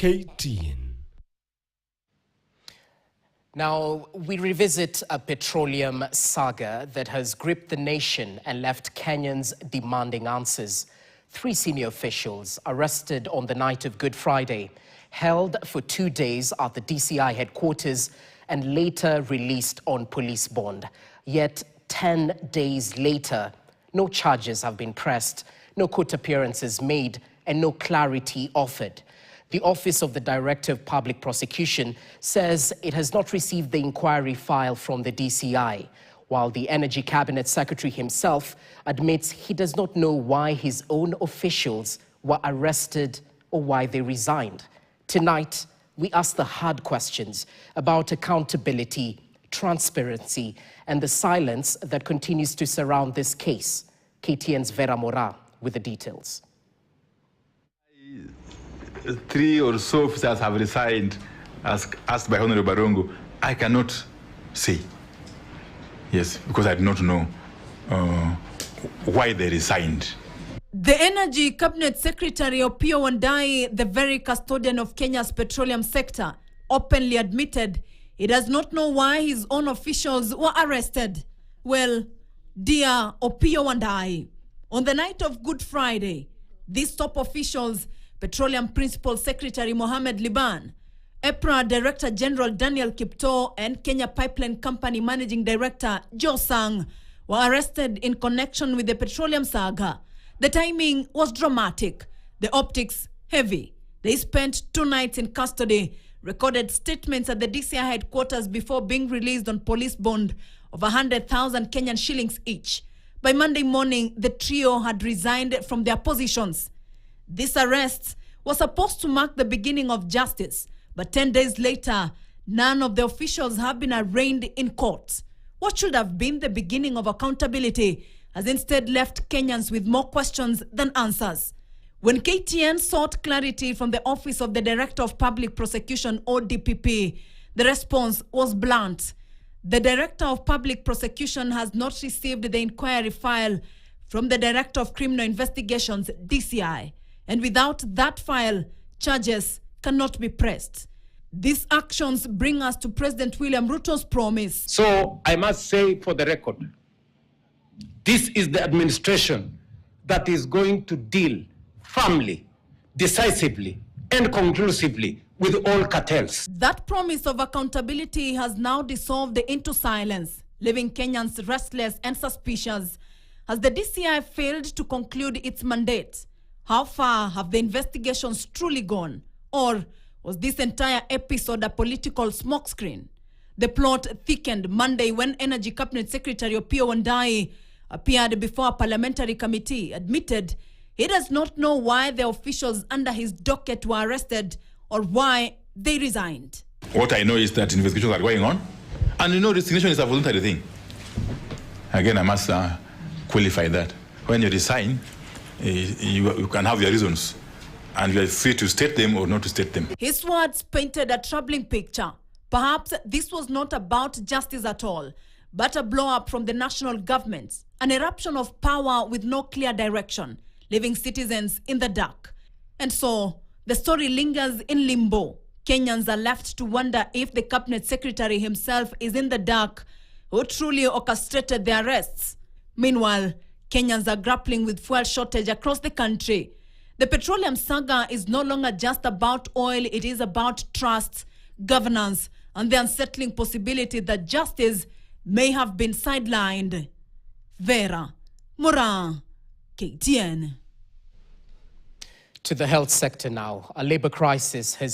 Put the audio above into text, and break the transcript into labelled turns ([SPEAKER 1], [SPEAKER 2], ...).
[SPEAKER 1] KTN.
[SPEAKER 2] Now, we revisit a petroleum saga that has gripped the nation and left Kenyans demanding answers. 3 senior officials arrested on the night of Good Friday, held for 2 days at the DCI headquarters and later released on police bond. Yet 10 days later, no charges have been pressed, no court appearances made, and no clarity offered. The Office of the Director of Public Prosecution says it has not received the inquiry file from the DCI, while the Energy Cabinet Secretary himself admits he does not know why his own officials were arrested or why they resigned. Tonight, we ask the hard questions about accountability, transparency, and the silence that continues to surround this case. KTN's Vera Mora with the details.
[SPEAKER 3] 3 or so officers have resigned, as asked by Honorable Barongo. I cannot say. Yes, because I do not know why they resigned.
[SPEAKER 4] The Energy Cabinet Secretary Opiyo Wandayi, the very custodian of Kenya's petroleum sector, openly admitted he does not know why his own officials were arrested. Well, dear Opiyo Wandayi, on the night of Good Friday, these top officials, Petroleum Principal Secretary Mohamed Liban, EPRA Director General Daniel Kipto, and Kenya Pipeline Company Managing Director Joe Sang were arrested in connection with the petroleum saga. The timing was dramatic, the optics heavy. They spent 2 nights in custody, recorded statements at the DCI headquarters before being released on police bond of 100,000 Kenyan shillings each. By Monday morning, the trio had resigned from their positions. This arrest was supposed to mark the beginning of justice, but 10 days later, none of the officials have been arraigned in court. What should have been the beginning of accountability has instead left Kenyans with more questions than answers. When KTN sought clarity from the Office of the Director of Public Prosecution, or DPP, the response was blunt. The Director of Public Prosecution has not received the inquiry file from the Director of Criminal Investigations, DCI. And without that file, charges cannot be pressed. These actions bring us to President William Ruto's promise.
[SPEAKER 5] So I must say for the record, this is the administration that is going to deal firmly, decisively, and conclusively with all cartels.
[SPEAKER 4] That promise of accountability has now dissolved into silence, leaving Kenyans restless and suspicious. Has the DCI failed to conclude its mandate? How far have the investigations truly gone? Or was this entire episode a political smokescreen? The plot thickened Monday when Energy Cabinet Secretary Opiyo Wandayi appeared before a parliamentary committee, admitted he does not know why the officials under his docket were arrested or why they resigned.
[SPEAKER 3] What I know is that investigations are going on, and resignation is a voluntary thing. Again, I must qualify that. When you resign, you can have your reasons, and you are free to state them or not to state them.
[SPEAKER 4] His words painted a troubling picture. Perhaps this was not about justice at all, but a blow-up from the national government, an eruption of power with no clear direction, leaving citizens in the dark. And so, the story lingers in limbo. Kenyans are left to wonder if the Cabinet Secretary himself is in the dark, who truly orchestrated the arrests. Meanwhile, Kenyans are grappling with fuel shortage across the country. The petroleum saga is no longer just about oil, it is about trust, governance, and the unsettling possibility that justice may have been sidelined. Vera Mora, KTN.
[SPEAKER 2] To the health sector now. A labor crisis has